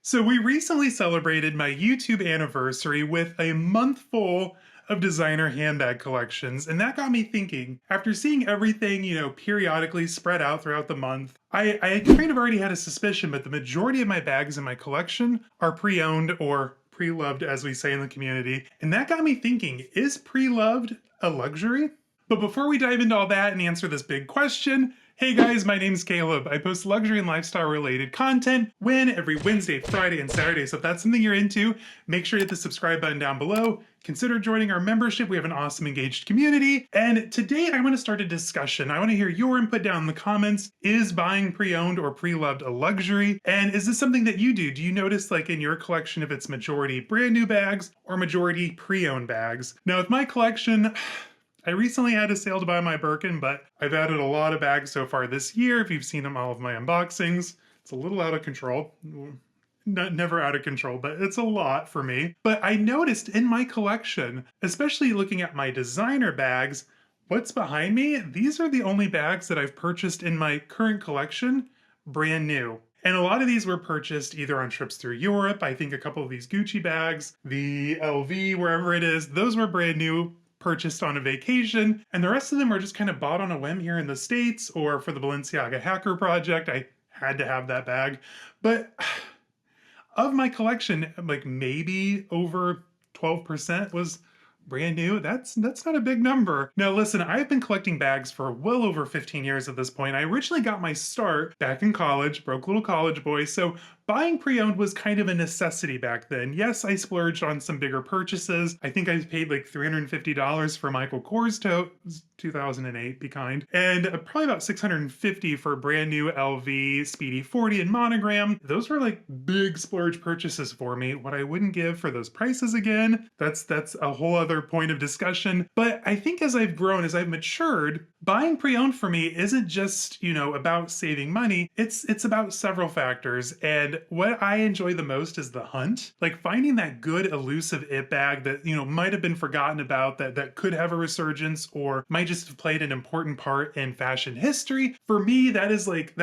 So we recently celebrated my YouTube anniversary with a month full of designer handbag collections, and that got me thinking. After seeing everything, periodically spread out throughout the month, I kind of already had a suspicion, but the majority of my bags in my collection are pre-owned or pre-loved, as we say in the community. And that got me thinking, is pre-loved a luxury? But before we dive into all that and answer this big question, hey guys, my name's Caleb. I post luxury and lifestyle related content every Wednesday, Friday, and Saturday. So if that's something you're into, make sure to hit the subscribe button down below. Consider joining our membership. We have an awesome engaged community. And today I want to start a discussion. I want to hear your input down in the comments. Is buying pre-owned or pre-loved a luxury? And is this something that you do? Do you notice like in your collection if it's majority brand new bags or majority pre-owned bags? Now with my collection, I recently had a sale to buy my Birkin, but I've added a lot of bags so far this year. If you've seen all of my unboxings, it's a little out of control. Never out of control, but it's a lot for me. But I noticed in my collection, especially looking at my designer bags, what's behind me? These are the only bags that I've purchased in my current collection, brand new. And a lot of these were purchased either on trips through Europe. I think a couple of these Gucci bags, the LV, wherever it is, those were brand new, purchased on a vacation, and the rest of them are just kind of bought on a whim here in the States or for the Balenciaga hacker project. I had to have that bag. But of my collection, like maybe over 12% was brand new. That's not a big number. Now listen, I've been collecting bags for well over 15 years at this point. I originally got my start back in college, broke little college boy, so buying pre-owned was kind of a necessity back then. Yes, I splurged on some bigger purchases. I think I paid like $350 for Michael Kors tote, 2008, be kind, and probably about $650 for a brand new LV Speedy 40 and monogram. Those were like big splurge purchases for me. What I wouldn't give for those prices again, that's a whole other point of discussion. But I think as I've grown, as I've matured, buying pre-owned for me isn't just, about saving money. It's about several factors. And what I enjoy the most is the hunt. Like finding that good elusive it bag that, might have been forgotten about, that could have a resurgence or might just have played an important part in fashion history. For me, that is like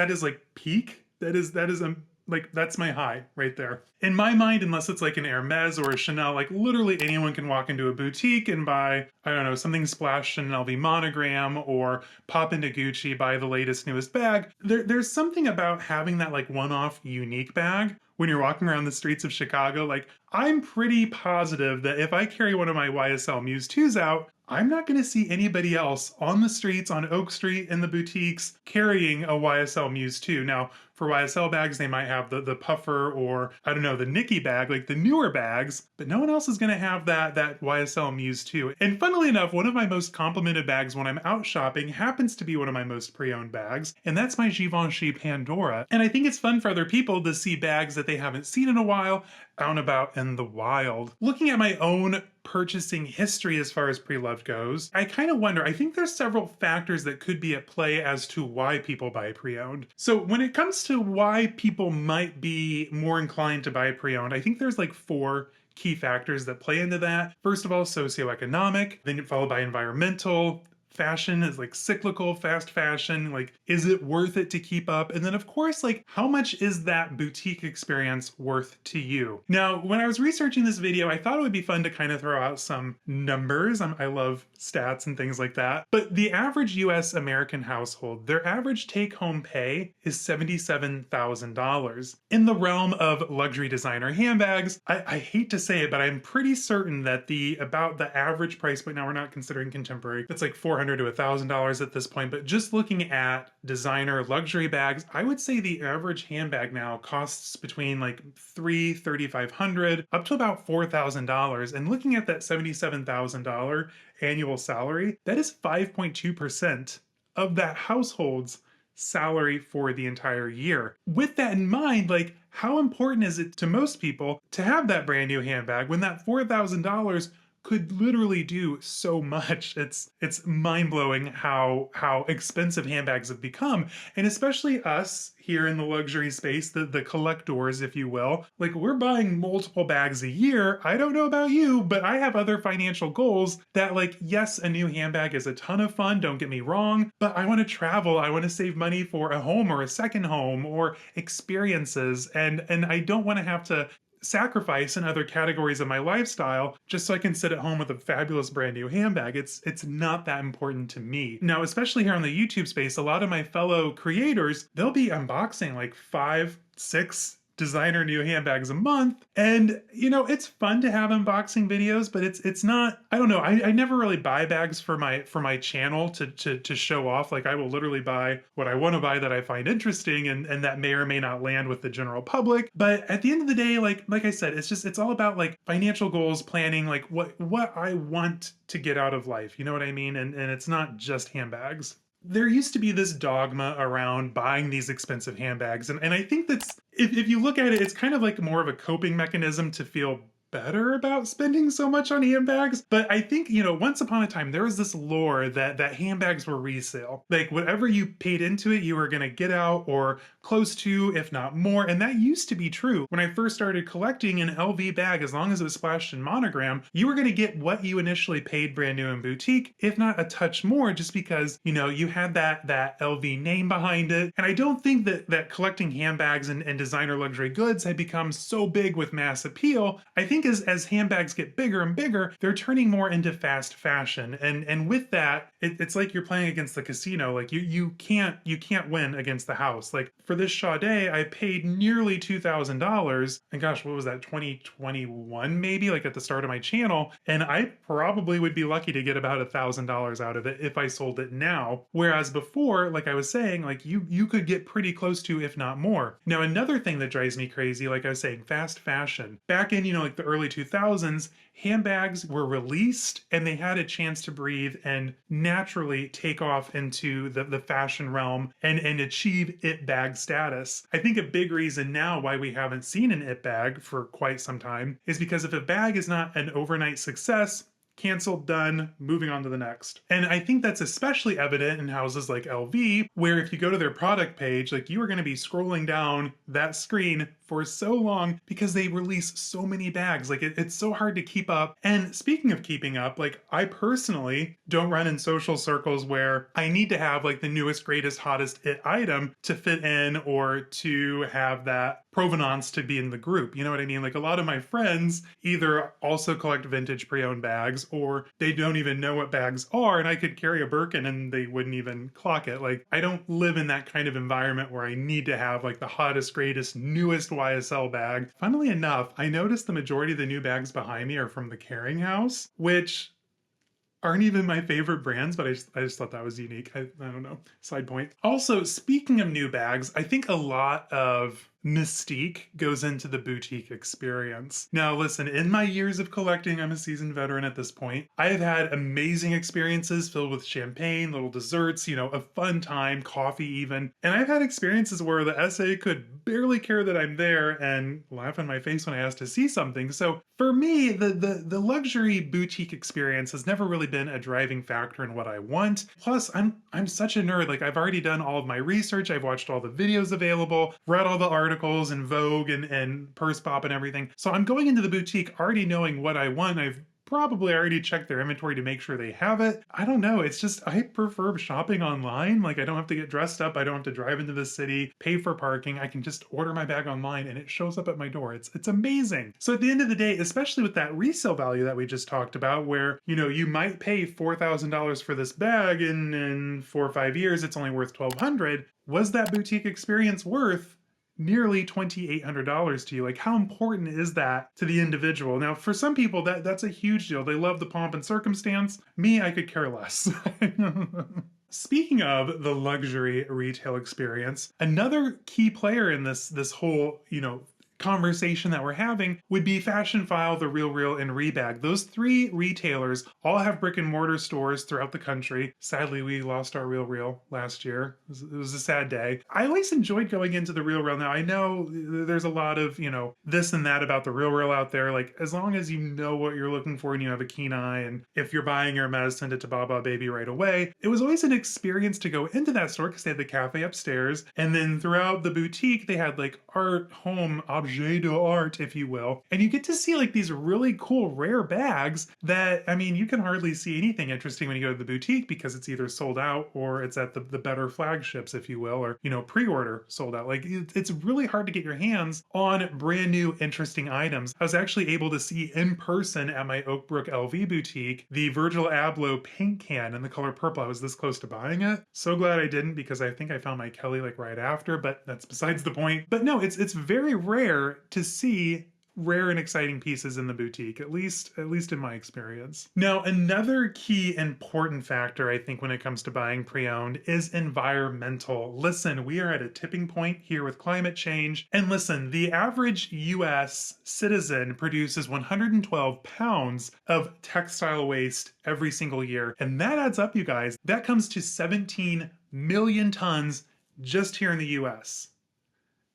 peak. That's my high right there. In my mind, unless it's like an Hermès or a Chanel, like literally anyone can walk into a boutique and buy, I don't know, something splashed in an LV monogram or pop into Gucci, buy the latest, newest bag. There's something about having that like one-off unique bag when you're walking around the streets of Chicago. Like I'm pretty positive that if I carry one of my YSL Muse 2s out, I'm not going to see anybody else on the streets, on Oak Street, in the boutiques, carrying a YSL Muse 2. Now, for YSL bags, they might have the puffer or, I don't know, the Nikki bag, like the newer bags, but no one else is going to have that YSL Muse 2. And funnily enough, one of my most complimented bags when I'm out shopping happens to be one of my most pre-owned bags, and that's my Givenchy Pandora. And I think it's fun for other people to see bags that they haven't seen in a while out and about in the wild. Looking at my own purchasing history as far as pre-loved goes, I kind of wonder, I think there's several factors that could be at play as to why people buy pre-owned. So when it comes to why people might be more inclined to buy pre-owned, I think there's like 4 key factors that play into that. First of all, socioeconomic, then followed by environmental. Fashion is like cyclical, fast fashion, like is it worth it to keep up? And then of course, like how much is that boutique experience worth to you? Now, when I was researching this video, I thought it would be fun to kind of throw out some numbers. I love stats and things like that. But the average US American household, their average take-home pay is $77,000. In the realm of luxury designer handbags, I hate to say it, but I'm pretty certain that about the average price point, now we're not considering contemporary, that's like $400 to $1,000 at this point, but just looking at designer luxury bags, I would say the average handbag now costs between like $3,500 up to about $4,000. And looking at that $77,000 annual salary, that is 5.2% of that household's salary for the entire year. With that in mind, like how important is it to most people to have that brand new handbag when that $4,000 could literally do so much. It's mind-blowing how expensive handbags have become. And especially us here in the luxury space, the collectors, if you will. Like, we're buying multiple bags a year. I don't know about you, but I have other financial goals that, like, yes, a new handbag is a ton of fun, don't get me wrong, but I want to travel. I want to save money for a home or a second home or experiences. And I don't want to have to sacrifice in other categories of my lifestyle just so I can sit at home with a fabulous brand new handbag. It's not that important to me. Now, especially here on the YouTube space, a lot of my fellow creators, they'll be unboxing like 5, 6 designer new handbags a month. And it's fun to have unboxing videos, but it's not, I don't know, I never really buy bags for my channel to show off. Like, I will literally buy what I want to buy that I find interesting, and that may or may not land with the general public. But at the end of the day, like I said, it's all about like financial goals, planning, like what I want to get out of life. You know what I mean? And it's not just handbags. There used to be this dogma around buying these expensive handbags. And I think that's, if you look at it, it's kind of like more of a coping mechanism to feel better about spending so much on handbags. But I think, once upon a time, there was this lore that handbags were resale. Like, whatever you paid into it, you were going to get out or close to, if not more. And that used to be true. When I first started collecting an LV bag, as long as it was splashed in monogram, you were going to get what you initially paid brand new in boutique, if not a touch more, just because, you had that LV name behind it. And I don't think that collecting handbags and designer luxury goods had become so big with mass appeal. I think as handbags get bigger and bigger, they're turning more into fast fashion. And with that, it's like you're playing against the casino. Like, you can't win against the house. Like, for this Sade, I paid nearly $2,000. And gosh, what was that, 2021 maybe, like at the start of my channel? And I probably would be lucky to get about $1,000 out of it if I sold it now. Whereas before, like I was saying, like you could get pretty close to, if not more. Now, another thing that drives me crazy, like I was saying, fast fashion. Back in, like the early 2000s, handbags were released and they had a chance to breathe and naturally take off into the fashion realm and achieve it bag status. I think a big reason now why we haven't seen an it bag for quite some time is because if a bag is not an overnight success, canceled, done, moving on to the next. And I think that's especially evident in houses like LV, where if you go to their product page, like, you are going to be scrolling down that screen for so long because they release so many bags. Like, it's so hard to keep up. And speaking of keeping up, like, I personally don't run in social circles where I need to have like the newest, greatest, hottest it item to fit in or to have that provenance to be in the group. You know what I mean? Like, a lot of my friends either also collect vintage pre-owned bags or they don't even know what bags are, and I could carry a Birkin and they wouldn't even clock it. Like, I don't live in that kind of environment where I need to have like the hottest, greatest, newest YSL bag. Funnily enough, I noticed the majority of the new bags behind me are from the Carrying House, which aren't even my favorite brands, but I just thought that was unique. I don't know. Side point. Also, speaking of new bags, I think a lot of mystique goes into the boutique experience. Now, listen, in my years of collecting, I'm a seasoned veteran at this point. I have had amazing experiences filled with champagne, little desserts, a fun time, coffee even. And I've had experiences where the SA could barely care that I'm there and laugh in my face when I ask to see something. So for me, the luxury boutique experience has never really been a driving factor in what I want. Plus, I'm such a nerd. Like, I've already done all of my research. I've watched all the videos available, read all the articles in Vogue and Purse Pop and everything. So I'm going into the boutique already knowing what I want. I've probably already checked their inventory to make sure they have it. I don't know. It's just, I prefer shopping online. Like, I don't have to get dressed up. I don't have to drive into the city, pay for parking. I can just order my bag online and it shows up at my door. It's amazing. So at the end of the day, especially with that resale value that we just talked about, where, you might pay $4,000 for this bag and in 4 or 5 years, it's only worth $1,200. Was that boutique experience worth nearly $2,800 to you? Like, how important is that to the individual? Now, for some people, that's a huge deal. They love the pomp and circumstance. Me, I could care less. Speaking of the luxury retail experience, another key player in this whole, conversation that we're having would be Fashion File, The Real Real, and Rebag. Those three retailers all have brick and mortar stores throughout the country. Sadly, we lost our Real Real last year. It was a sad day. I always enjoyed going into the Real Real. Now, I know there's a lot of, this and that about the Real Real out there. Like, as long as you know what you're looking for and you have a keen eye, and if you're buying Hermès, send it to Baba Baby right away. It was always an experience to go into that store because they had the cafe upstairs. And then throughout the boutique, they had like art, home, objet d'art, if you will. And you get to see like these really cool rare bags that, I mean, you can hardly see anything interesting when you go to the boutique because it's either sold out or it's at the better flagships, if you will, or, pre-order sold out. Like it's really hard to get your hands on brand new, interesting items. I was actually able to see in person at my Oakbrook LV boutique, the Virgil Abloh paint can in the color purple. I was this close to buying it. So glad I didn't because I think I found my Kelly like right after, but that's besides the point. But no, it's very rare to see rare and exciting pieces in the boutique, at least in my experience. Now, another key important factor I think when it comes to buying pre-owned is environmental. Listen, we are at a tipping point here with climate change. And listen, the average US citizen produces 112 pounds of textile waste every single year. And that adds up, you guys. That comes to 17 million tons just here in the US.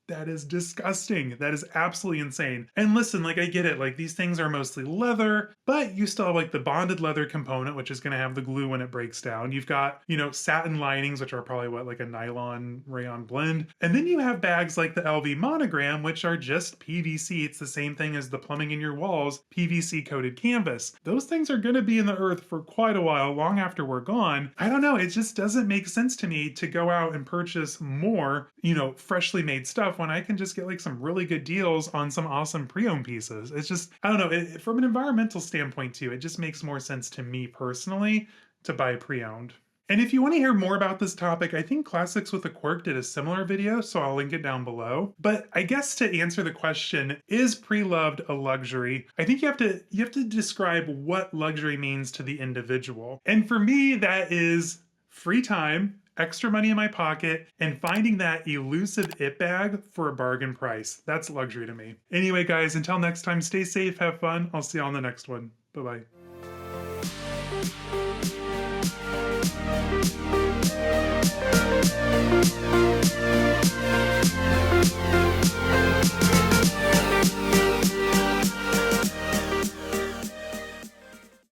That is disgusting. That is absolutely insane. And listen, like I get it, like these things are mostly leather, but you still have like the bonded leather component, which is going to have the glue when it breaks down. You've got, satin linings, which are probably like a nylon rayon blend. And then you have bags like the LV monogram, which are just PVC. It's the same thing as the plumbing in your walls, PVC coated canvas. Those things are going to be in the earth for quite a while, long after we're gone. I don't know. It just doesn't make sense to me to go out and purchase more, freshly made stuff when I can just get like some really good deals on some awesome pre-owned pieces. It's just, I don't know, from an environmental standpoint too, it just makes more sense to me personally to buy pre-owned. And if you want to hear more about this topic, I think Classics with a Quirk did a similar video, so I'll link it down below. But I guess to answer the question, is pre-loved a luxury? I think you have to describe what luxury means to the individual. And for me, that is free time, extra money in my pocket, and finding that elusive it bag for a bargain price. That's luxury to me. Anyway, guys, until next time, stay safe, have fun. I'll see you on the next one. Bye-bye.